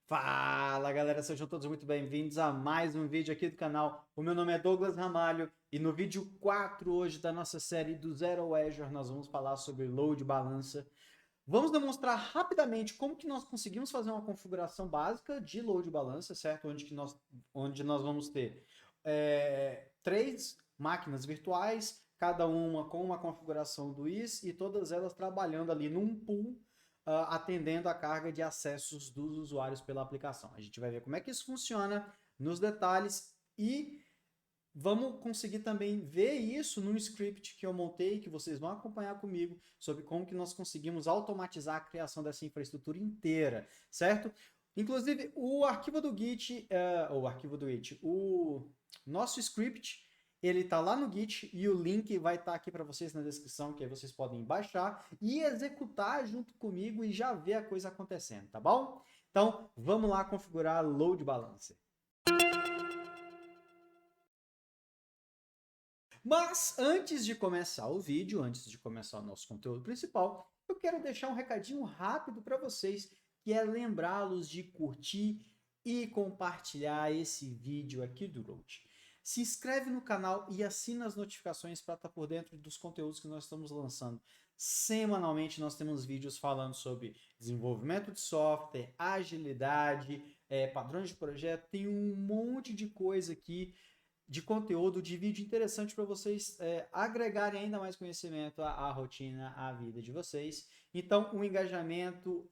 Fala galera, sejam todos muito bem-vindos a mais um vídeo aqui do canal. O meu nome é Douglas Ramalho e no vídeo 4 hoje da nossa série do Zero ao Azure nós vamos falar sobre Load Balancer. Vamos demonstrar rapidamente como que nós conseguimos fazer uma configuração básica de Load Balancer, certo? Onde nós vamos ter três máquinas virtuais, cada uma com uma configuração do IS e todas elas trabalhando ali num pool atendendo a carga de acessos dos usuários pela aplicação. A gente vai ver como é que isso funciona nos detalhes e vamos conseguir também ver isso num script que eu montei, que vocês vão acompanhar comigo, sobre como que nós conseguimos automatizar a criação dessa infraestrutura inteira, certo? Inclusive, o arquivo do Git, o nosso script, ele está lá no Git e o link vai estar aqui para vocês na descrição, que aí vocês podem baixar e executar junto comigo e já ver a coisa acontecendo, tá bom? Então, vamos lá configurar Load Balancer. Mas antes de começar o vídeo, antes de começar o nosso conteúdo principal, eu quero deixar um recadinho rápido para vocês, que é lembrá-los de curtir e compartilhar esse vídeo aqui do Road. Se inscreve no canal e assina as notificações para estar por dentro dos conteúdos que nós estamos lançando. Semanalmente nós temos vídeos falando sobre desenvolvimento de software, agilidade, padrões de projeto, tem um monte de coisa aqui de conteúdo, de vídeo interessante para vocês agregarem ainda mais conhecimento à rotina, à vida de vocês. Então, o engajamento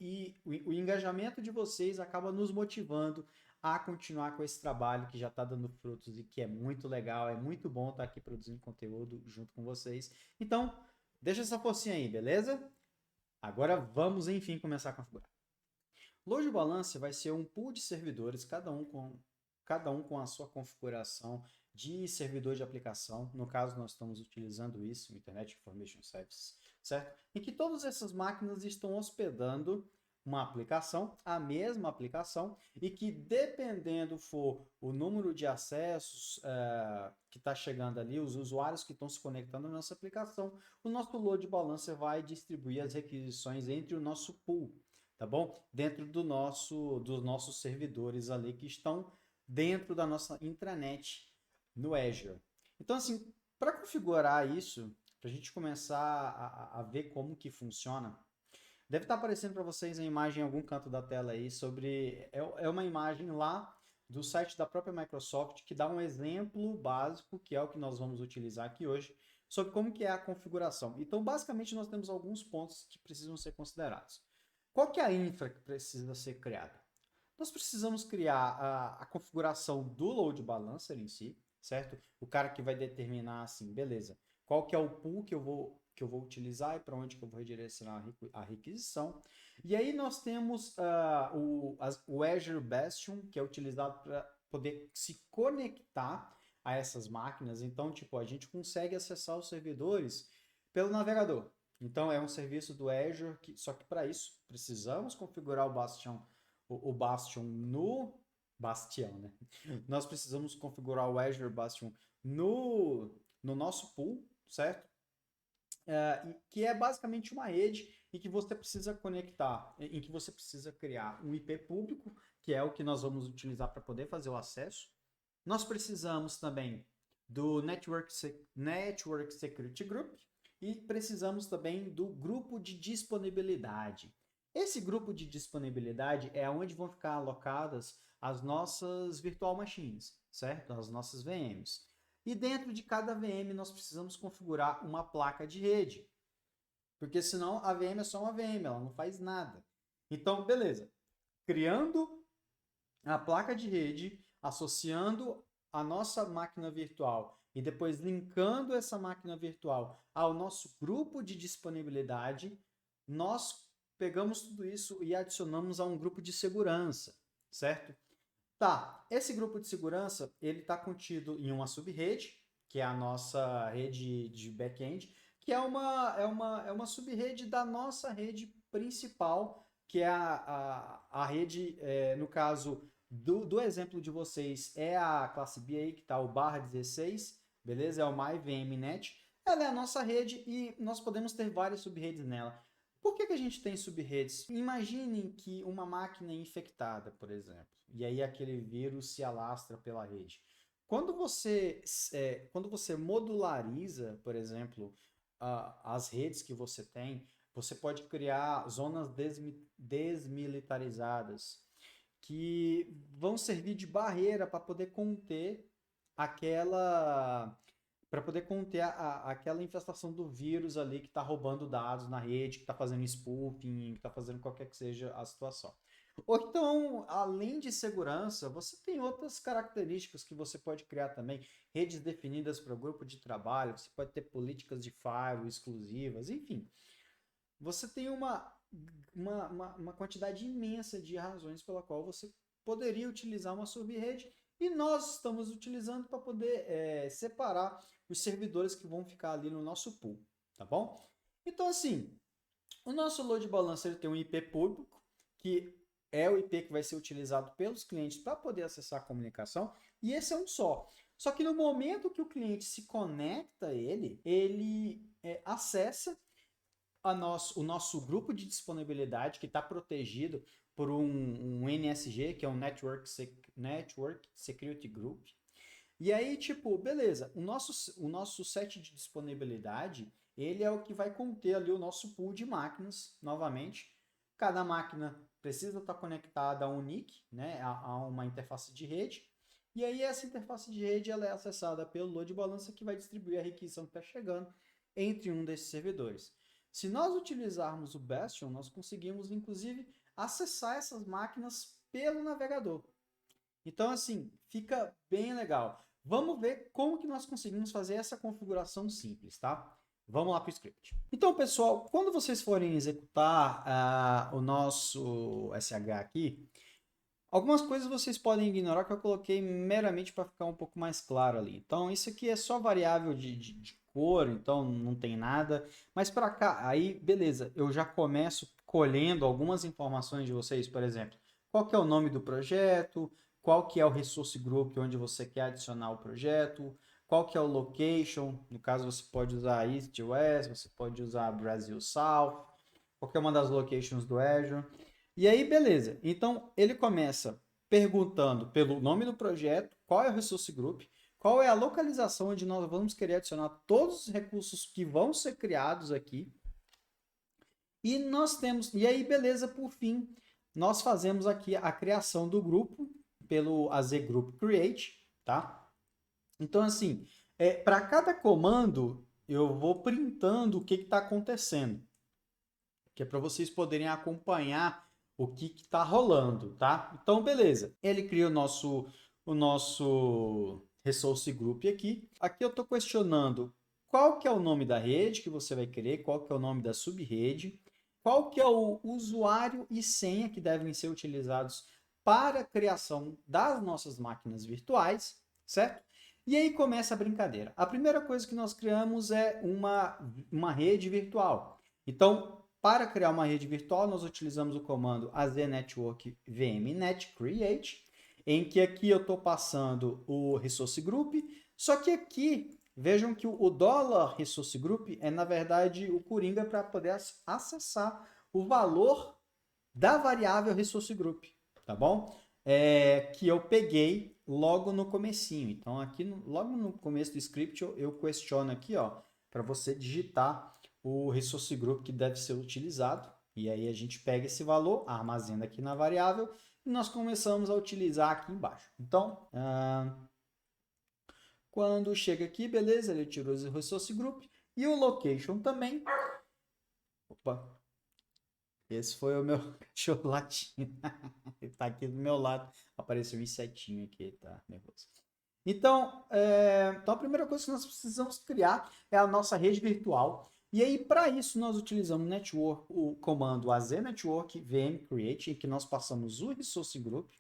de vocês acaba nos motivando a continuar com esse trabalho que já está dando frutos e que é muito legal, é muito bom estar aqui produzindo conteúdo junto com vocês. Então, deixa essa forcinha aí, beleza? Agora vamos, enfim, começar a configurar. Load Balancer vai ser um pool de servidores, cada um com a sua configuração de servidor de aplicação. No caso, nós estamos utilizando isso, o Internet Information Services, certo? Em que todas essas máquinas estão hospedando uma aplicação, a mesma aplicação, e que dependendo for o número de acessos que está chegando ali, os usuários que estão se conectando à nossa aplicação, o nosso Load Balancer vai distribuir as requisições entre o nosso pool, tá bom? Dentro dos nossos servidores ali que estão dentro da nossa intranet no Azure. Então, assim, para configurar isso, para a gente começar a ver como que funciona, deve estar aparecendo para vocês a imagem em algum canto da tela aí sobre... É uma imagem lá do site da própria Microsoft que dá um exemplo básico, que é o que nós vamos utilizar aqui hoje, sobre como que é a configuração. Então, basicamente, nós temos alguns pontos que precisam ser considerados. Qual que é a infra que precisa ser criada? Nós precisamos criar a configuração do load balancer em si, certo? O cara que vai determinar assim, beleza, qual que é o pool que eu vou utilizar e para onde que eu vou redirecionar a requisição. E aí nós temos o Azure Bastion, que é utilizado para poder se conectar a essas máquinas. Então, tipo, a gente consegue acessar os servidores pelo navegador. Então, é um serviço do Azure, só que para isso precisamos configurar o Bastion no Bastião, né? Nós precisamos configurar o Azure Bastion no nosso pool, certo? Que é basicamente uma rede em que você precisa conectar, em que você precisa criar um IP público, que é o que nós vamos utilizar para poder fazer o acesso. Nós precisamos também do Network Security Group e precisamos também do grupo de disponibilidade. Esse grupo de disponibilidade é onde vão ficar alocadas as nossas virtual machines, certo? As nossas VMs. E dentro de cada VM nós precisamos configurar uma placa de rede, porque senão a VM é só uma VM, ela não faz nada. Então, beleza. Criando a placa de rede, associando a nossa máquina virtual e depois linkando essa máquina virtual ao nosso grupo de disponibilidade, nós pegamos tudo isso e adicionamos a um grupo de segurança, certo? Tá, esse grupo de segurança, ele está contido em uma subrede, que é a nossa rede de back-end, que é uma subrede da nossa rede principal, que é a rede, no caso do exemplo de vocês, é a classe B aí, que está o /16, beleza? É o MyVMNet. Ela é a nossa rede e nós podemos ter várias subredes nela. Por que a gente tem subredes? Imaginem que uma máquina é infectada, por exemplo, e aí aquele vírus se alastra pela rede. Quando você modulariza, por exemplo, as redes que você tem, você pode criar zonas desmilitarizadas que vão servir de barreira para poder conter aquela aquela infestação do vírus ali que está roubando dados na rede, que está fazendo spoofing, que está fazendo qualquer que seja a situação. Ou então, além de segurança, você tem outras características que você pode criar também. Redes definidas para o grupo de trabalho, você pode ter políticas de firewall exclusivas, enfim. Você tem uma quantidade imensa de razões pela qual você poderia utilizar uma subrede e nós estamos utilizando para poder separar os servidores que vão ficar ali no nosso pool, tá bom? Então, assim, o nosso load balancer tem um IP público, que é o IP que vai ser utilizado pelos clientes para poder acessar a comunicação, e esse é um só. Só que no momento que o cliente se conecta a ele acessa o nosso grupo de disponibilidade, que está protegido por um NSG, que é um Network Security Group. E aí, tipo, beleza, o nosso set de disponibilidade, ele é o que vai conter ali o nosso pool de máquinas, novamente. Cada máquina precisa estar conectada a um NIC, né, a uma interface de rede. E aí essa interface de rede ela é acessada pelo load balancer, que vai distribuir a requisição que está chegando entre um desses servidores. Se nós utilizarmos o Bastion, nós conseguimos, inclusive, acessar essas máquinas pelo navegador. Então, assim, fica bem legal. Vamos ver como que nós conseguimos fazer essa configuração simples, tá? Vamos lá para o script. Então, pessoal, quando vocês forem executar o nosso SH aqui, algumas coisas vocês podem ignorar que eu coloquei meramente para ficar um pouco mais claro ali. Então, isso aqui é só variável de cor, então não tem nada. Mas para cá, aí beleza, eu já começo colhendo algumas informações de vocês, por exemplo, qual que é o nome do projeto, qual que é o resource group onde você quer adicionar o projeto, qual que é o location, no caso você pode usar East West, você pode usar Brasil South, qualquer uma das locations do Azure. E aí, beleza. Então, ele começa perguntando pelo nome do projeto, qual é o resource group, qual é a localização onde nós vamos querer adicionar todos os recursos que vão ser criados aqui. E nós temos, e aí, beleza, por fim, nós fazemos aqui a criação do grupo pelo AZ Group Create, tá? Então, assim, para cada comando, eu vou printando o que está acontecendo, que é para vocês poderem acompanhar o que está rolando, tá? Então, beleza. Ele cria o nosso resource group aqui. Aqui eu estou questionando qual que é o nome da rede que você vai querer, qual que é o nome da subrede, qual que é o usuário e senha que devem ser utilizados para a criação das nossas máquinas virtuais, certo? E aí começa a brincadeira. A primeira coisa que nós criamos é uma rede virtual. Então, para criar uma rede virtual, nós utilizamos o comando aznetwork vmnet create, em que aqui eu estou passando o resource group, só que aqui, vejam que o $resource group é, na verdade, o Coringa para poder acessar o valor da variável resource group, tá bom? Que eu peguei logo no comecinho. Então, aqui, logo no começo do script, eu questiono aqui, ó, para você digitar o resource group que deve ser utilizado. E aí a gente pega esse valor, armazena aqui na variável e nós começamos a utilizar aqui embaixo. Então, quando chega aqui, beleza, ele tirou o resource group e o location também. Opa, esse foi o meu cachorro latindo. Ele tá aqui do meu lado. Apareceu um insetinho aqui, tá nervoso. Então, a primeira coisa que nós precisamos criar é a nossa rede virtual. E aí, para isso, nós utilizamos o comando aznetwork vmcreate, em que nós passamos o resource group,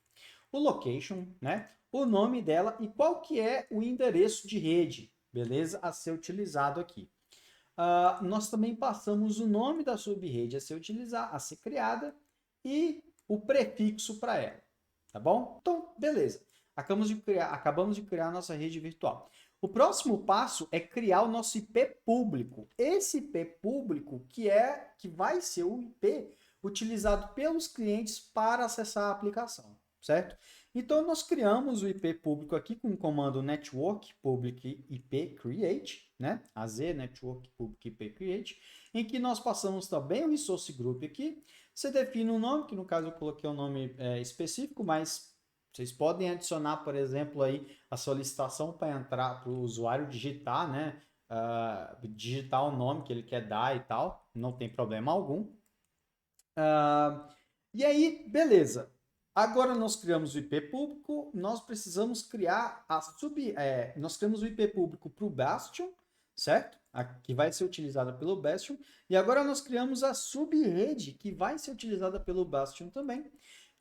o location, né, o nome dela e qual que é o endereço de rede, beleza, a ser utilizado aqui. Nós também passamos o nome da subrede a ser criada e o prefixo para ela, tá bom? Então, beleza. Acabamos de criar a nossa rede virtual. O próximo passo é criar o nosso IP público. Esse IP público que vai ser o IP utilizado pelos clientes para acessar a aplicação, certo? Então nós criamos o IP público aqui com o comando network public IP create, né? AZ network public IP create, em que nós passamos também o resource group aqui. Você define um nome, que no caso eu coloquei um nome específico, mas vocês podem adicionar, por exemplo, aí a solicitação para entrar para o usuário digitar, né? Digitar o nome que ele quer dar e tal, não tem problema algum. E aí, beleza. Agora nós criamos o IP público, nós precisamos criar nós criamos o IP público para o Bastion, certo? Que vai ser utilizada pelo Bastion. E agora nós criamos a subrede que vai ser utilizada pelo Bastion também.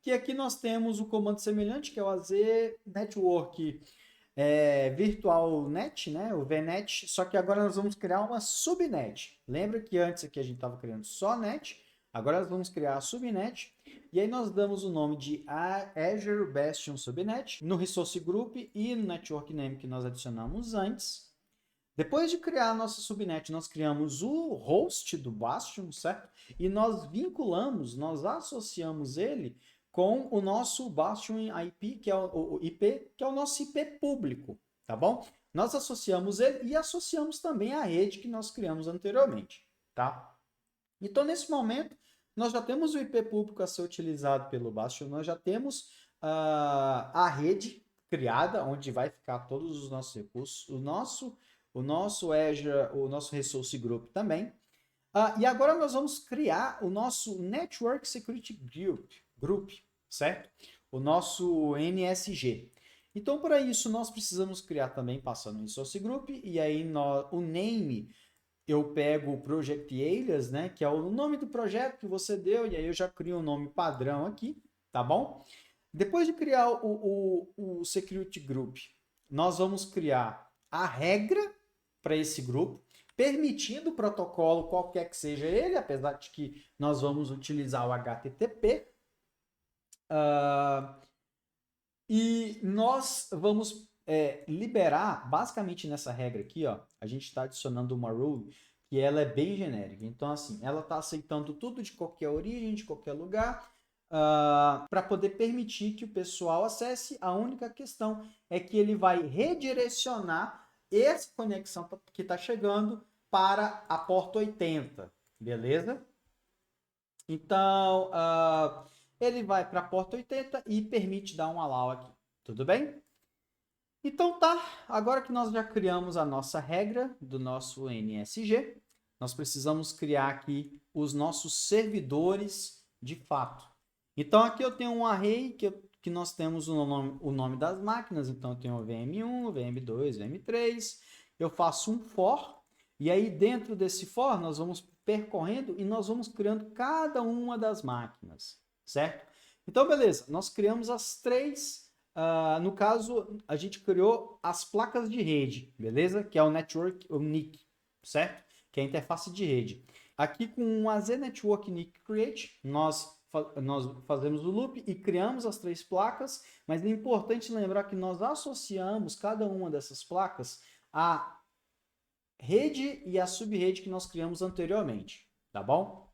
Que aqui nós temos o comando semelhante, que é o AZ Network Virtual Net, né? O VNet, só que agora nós vamos criar uma subnet. Lembra que antes aqui a gente estava criando só net, agora nós vamos criar a subnet, e aí nós damos o nome de Azure Bastion Subnet no Resource Group e no Network Name que nós adicionamos antes. Depois de criar a nossa subnet, nós criamos o host do Bastion, certo? E nós vinculamos, nós associamos ele com o nosso Bastion IP, que é o IP, que é o nosso IP público, tá bom? Nós associamos ele e associamos também a rede que nós criamos anteriormente, tá? Então, nesse momento, nós já temos o IP público a ser utilizado pelo Bastion, nós já temos a rede criada, onde vai ficar todos os nossos recursos, o nosso Azure, o nosso Resource Group também. E agora nós vamos criar o nosso Network Security Group, certo? O nosso NSG. Então, para isso, nós precisamos criar também, passando em Source Group, e aí o name, eu pego o Project Alias, né? Que é o nome do projeto que você deu, e aí eu já crio um nome padrão aqui, tá bom? Depois de criar o Security Group, nós vamos criar a regra para esse grupo, permitindo o protocolo qualquer que seja ele, apesar de que nós vamos utilizar o HTTP. E nós vamos liberar, basicamente nessa regra aqui, ó, a gente está adicionando uma rule que ela é bem genérica. Então, assim, ela está aceitando tudo de qualquer origem, de qualquer lugar, para poder permitir que o pessoal acesse. A única questão é que ele vai redirecionar essa conexão que está chegando para a porta 80, beleza? Então, ele vai para a porta 80 e permite dar um allow aqui, tudo bem? Então tá, agora que nós já criamos a nossa regra do nosso NSG, nós precisamos criar aqui os nossos servidores de fato. Então aqui eu tenho um array que nós temos o nome das máquinas, então eu tenho o VM1, VM2, VM3, eu faço um for, e aí dentro desse for nós vamos percorrendo e nós vamos criando cada uma das máquinas, certo? Então beleza, nós criamos as três. No caso, a gente criou as placas de rede, beleza? Que é o Network, o NIC, certo? Que é a interface de rede. Aqui com o AZ Network NIC Create, nós fazemos o loop e criamos as três placas, mas é importante lembrar que nós associamos cada uma dessas placas à rede e à subrede que nós criamos anteriormente, tá bom?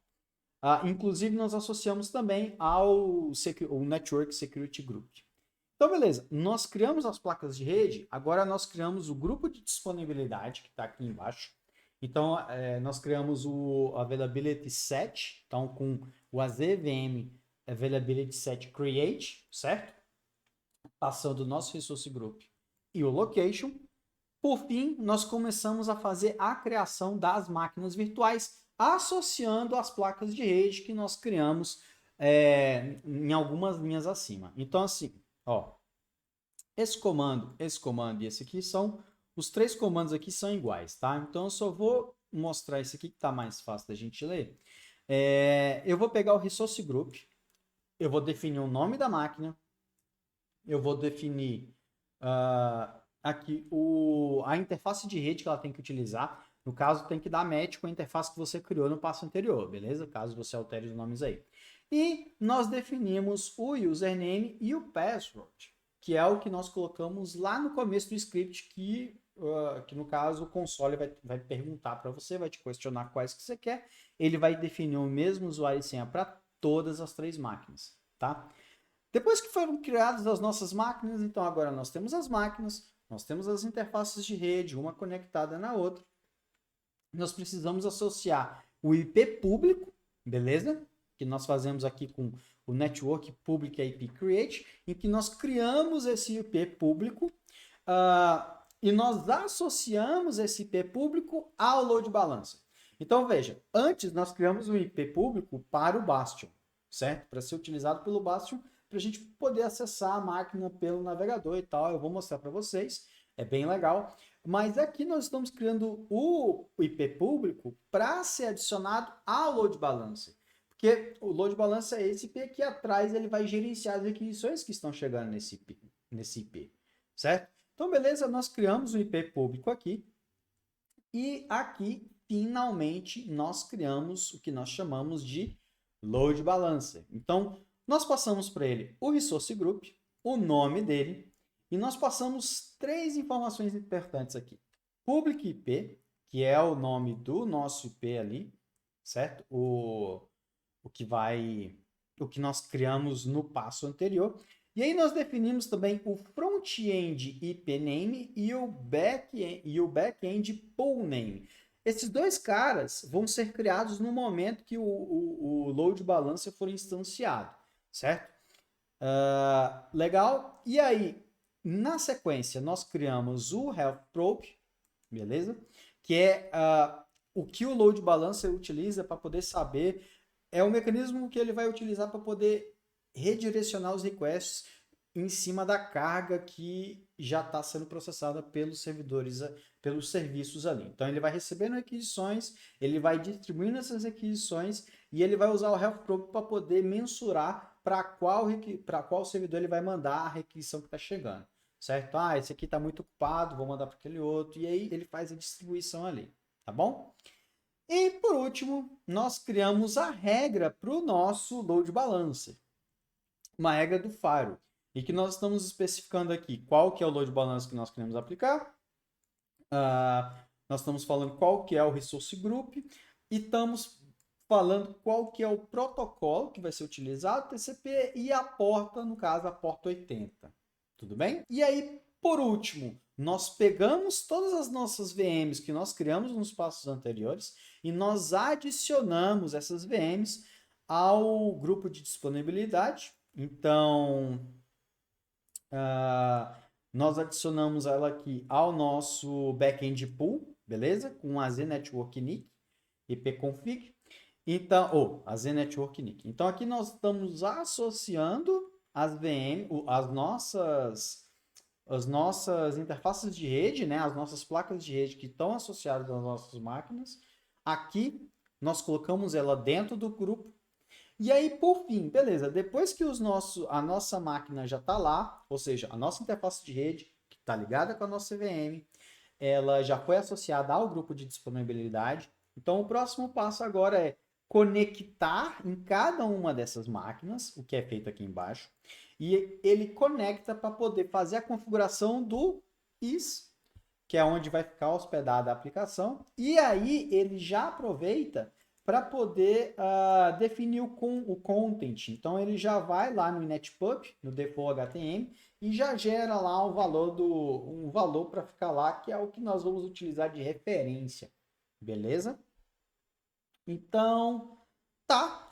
Inclusive, nós associamos também ao Network Security Group. Então, beleza, nós criamos as placas de rede, agora nós criamos o grupo de disponibilidade, que está aqui embaixo. Então, nós criamos o Availability Set, então com o AZVM Availability Set Create, certo? Passando o nosso Resource Group e o Location. Por fim, nós começamos a fazer a criação das máquinas virtuais, associando as placas de rede que nós criamos em algumas linhas acima. Então, assim, ó, esse comando e esse aqui são, os três comandos aqui são iguais, tá? Então eu só vou mostrar esse aqui que tá mais fácil da gente ler. Eu vou pegar o Resource Group, eu vou definir o nome da máquina, eu vou definir aqui a interface de rede que ela tem que utilizar. No caso, tem que dar match com a interface que você criou no passo anterior, beleza? Caso você altere os nomes aí. E nós definimos o username e o password, que é o que nós colocamos lá no começo do script, que que no caso o console vai perguntar para você, vai te questionar quais que você quer, ele vai definir o mesmo usuário e senha para todas as 3 máquinas, tá? Depois que foram criadas as nossas máquinas, então agora nós temos as máquinas, nós temos as interfaces de rede, uma conectada na outra. Nós precisamos associar o IP público, beleza? Que nós fazemos aqui com o Network Public IP Create, em que nós criamos esse IP público e nós associamos esse IP público ao load balancer. Então veja, antes nós criamos um IP público para o Bastion, certo? Para ser utilizado pelo Bastion, para a gente poder acessar a máquina pelo navegador e tal. Eu vou mostrar para vocês, é bem legal. Mas aqui nós estamos criando o IP público para ser adicionado ao load balancer. Porque o load balancer é esse IP aqui atrás, ele vai gerenciar as requisições que estão chegando nesse IP, certo? Então, beleza, nós criamos um IP público aqui. E aqui, finalmente, nós criamos o que nós chamamos de load balancer. Então, nós passamos para ele o resource group, o nome dele, e nós passamos 3 informações importantes aqui. Public IP, que é o nome do nosso IP ali, certo? O que nós criamos no passo anterior. E aí nós definimos também o front-end IP name e o back-end pool name. Esses 2 caras vão ser criados no momento que o load balancer for instanciado, certo? Legal? E aí, na sequência, nós criamos o health probe, beleza? Que é o que o load balancer utiliza para poder saber, é o mecanismo que ele vai utilizar para poder redirecionar os requests em cima da carga que já está sendo processada pelos servidores, pelos serviços ali. Então ele vai recebendo requisições, ele vai distribuindo essas requisições e ele vai usar o health probe para poder mensurar para qual servidor ele vai mandar a requisição que está chegando, certo? Ah, esse aqui está muito ocupado, vou mandar para aquele outro, e aí ele faz a distribuição ali, tá bom? E por último, nós criamos a regra para o nosso load balancer, uma regra do Firewall, e que nós estamos especificando aqui qual que é o load balancer que nós queremos aplicar, nós estamos falando qual que é o resource group, e estamos falando qual que é o protocolo que vai ser utilizado, TCP, e a porta, no caso, a porta 80. Tudo bem? E aí, por último, nós pegamos todas as nossas VMs que nós criamos nos passos anteriores e nós adicionamos essas VMs ao grupo de disponibilidade. Então, nós adicionamos ela aqui ao nosso backend pool, beleza? Com a ZNetwork NIC, ipconfig. Então, a ZNetwork NIC. Então, aqui nós estamos associando as VM, as nossas interfaces de rede, né? As nossas placas de rede que estão associadas às nossas máquinas. Aqui, nós colocamos ela dentro do grupo. E aí, por fim, beleza, depois que a nossa máquina já está lá, ou seja, a nossa interface de rede, que está ligada com a nossa VM, ela já foi associada ao grupo de disponibilidade. Então, o próximo passo agora é conectar em cada uma dessas máquinas, o que é feito aqui embaixo, e ele conecta para poder fazer a configuração do IS, que é onde vai ficar hospedada a aplicação, e aí ele já aproveita para poder definir o content. Então ele já vai lá no inetpub, no default HTML, e já gera lá um valor para ficar lá, que é o que nós vamos utilizar de referência. Beleza? Então, tá.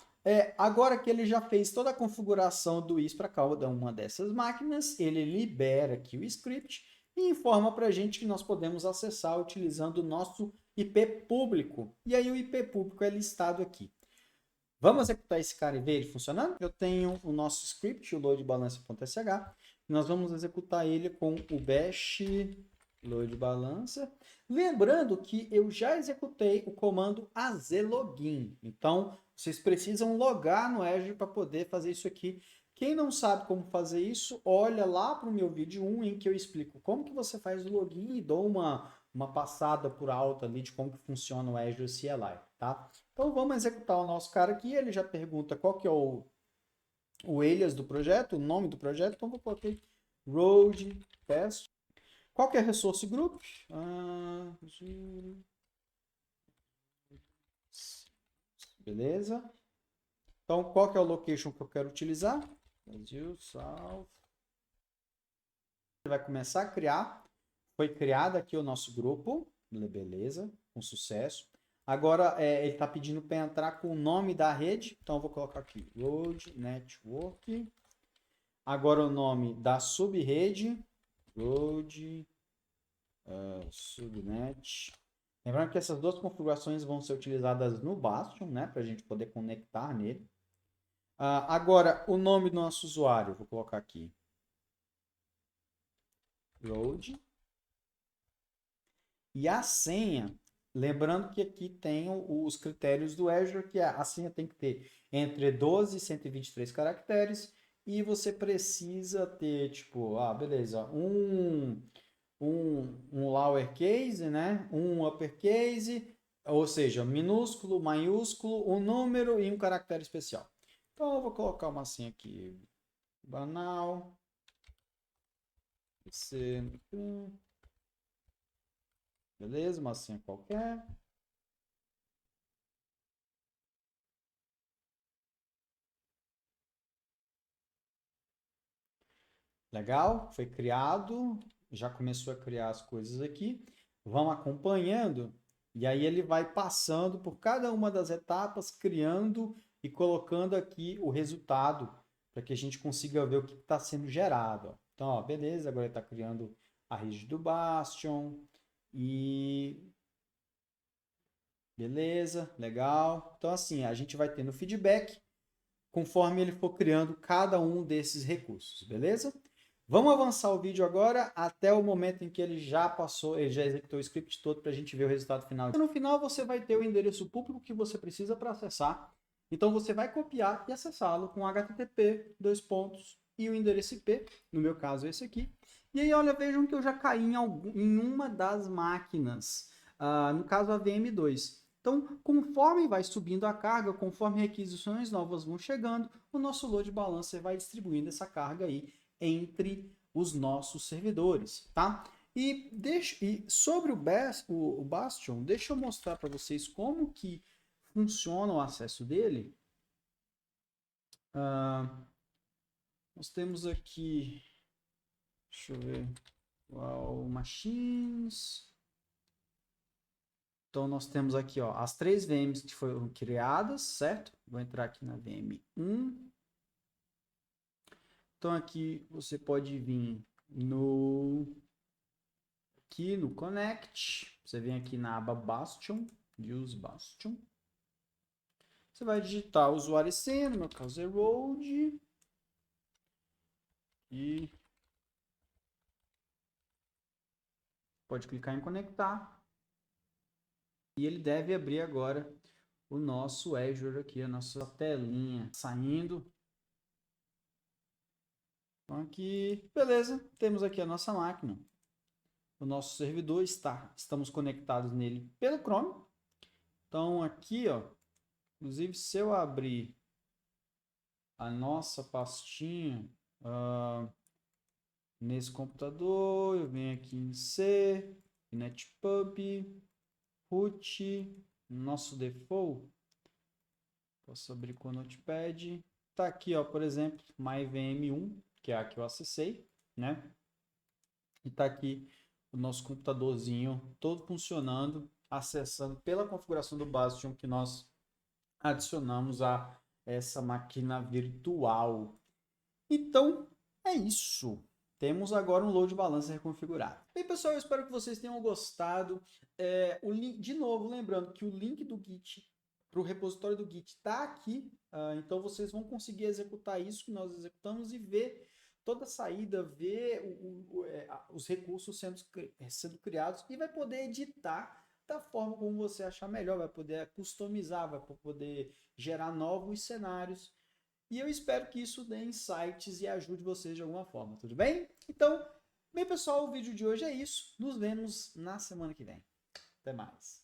Agora que ele já fez toda a configuração do IS para cada uma dessas máquinas, ele libera aqui o script e informa para a gente que nós podemos acessar utilizando o nosso IP público. E aí o IP público é listado aqui. Vamos executar esse cara e ver ele funcionando? Eu tenho o nosso script, o loadbalancer.sh. Nós vamos executar ele com o bash loadbalancer. Lembrando que eu já executei o comando azlogin. Então, vocês precisam logar no Azure para poder fazer isso aqui. Quem não sabe como fazer isso, olha lá para o meu vídeo 1 em que eu explico como que você faz o login e dou uma passada por alto ali de como que funciona o Azure CLI, tá? Então vamos executar o nosso cara aqui, ele já pergunta qual que é o alias do projeto, o nome do projeto, então vou colocar road test. Qual que é resource group? Beleza. Então, qual que é o location que eu quero utilizar? Brasil, South. Vai começar a criar. Foi criado aqui o nosso grupo. Beleza, com sucesso. Agora, ele está pedindo para entrar com o nome da rede. Então, eu vou colocar aqui, Road Network. Agora, o nome da subrede, Road Subnet. Lembrando que essas duas configurações vão ser utilizadas no Bastion, né? Para a gente poder conectar nele. Agora, o nome do nosso usuário, vou colocar aqui. Road. E a senha, lembrando que aqui tem os critérios do Azure, que a senha tem que ter entre 12 e 123 caracteres. E você precisa ter, tipo, beleza, um lowercase, né? Um uppercase, ou seja, minúsculo, maiúsculo, um número e um caractere especial. Então, eu vou colocar uma senha aqui, banal. Beleza, uma senha qualquer. Legal, foi criado, já começou a criar as coisas aqui. Vão acompanhando e aí ele vai passando por cada uma das etapas, criando e colocando aqui o resultado para que a gente consiga ver o que está sendo gerado. Então, beleza, agora ele está criando a rede do Bastion e beleza, legal. Então, assim, a gente vai tendo feedback conforme ele for criando cada um desses recursos, beleza? Vamos avançar o vídeo agora até o momento em que ele já passou, ele já executou o script todo para a gente ver o resultado final. No final você vai ter o endereço público que você precisa para acessar. Então você vai copiar e acessá-lo com HTTP, e o endereço IP, no meu caso esse aqui. E aí, olha, vejam que eu já caí em uma das máquinas, no caso a VM2. Então, conforme vai subindo a carga, conforme requisições novas vão chegando, o nosso load balancer vai distribuindo essa carga aí entre os nossos servidores, tá? E sobre o Bastion, deixa eu mostrar para vocês como que funciona o acesso dele. Nós temos aqui, deixa eu ver, Machines. Então, nós temos aqui as 3 VMs que foram criadas, certo? Vou entrar aqui na VM1. Então, aqui você pode vir aqui no Connect. Você vem aqui na aba Bastion, Use Bastion. Você vai digitar usuário e senha, no meu caso é Road. E pode clicar em conectar. E ele deve abrir agora o nosso Azure aqui, a nossa telinha saindo. Então aqui, beleza, temos aqui a nossa máquina. O nosso servidor estamos conectados nele pelo Chrome. Então aqui, inclusive se eu abrir a nossa pastinha nesse computador, eu venho aqui em C, netpub, root, nosso default, posso abrir com o Notepad, tá aqui, por exemplo, myVM1, que é a que eu acessei, né? E tá aqui o nosso computadorzinho todo funcionando, acessando pela configuração do Bastion que nós adicionamos a essa máquina virtual. Então, é isso. Temos agora um load balancer configurado. Bem, pessoal, eu espero que vocês tenham gostado. De novo, lembrando que o link do Git para o repositório do Git está aqui. Então, vocês vão conseguir executar isso que nós executamos e ver toda a saída, ver os recursos sendo criados e vai poder editar da forma como você achar melhor, vai poder customizar, vai poder gerar novos cenários. E eu espero que isso dê insights e ajude vocês de alguma forma, tudo bem? Então, bem pessoal, o vídeo de hoje é isso. Nos vemos na semana que vem. Até mais.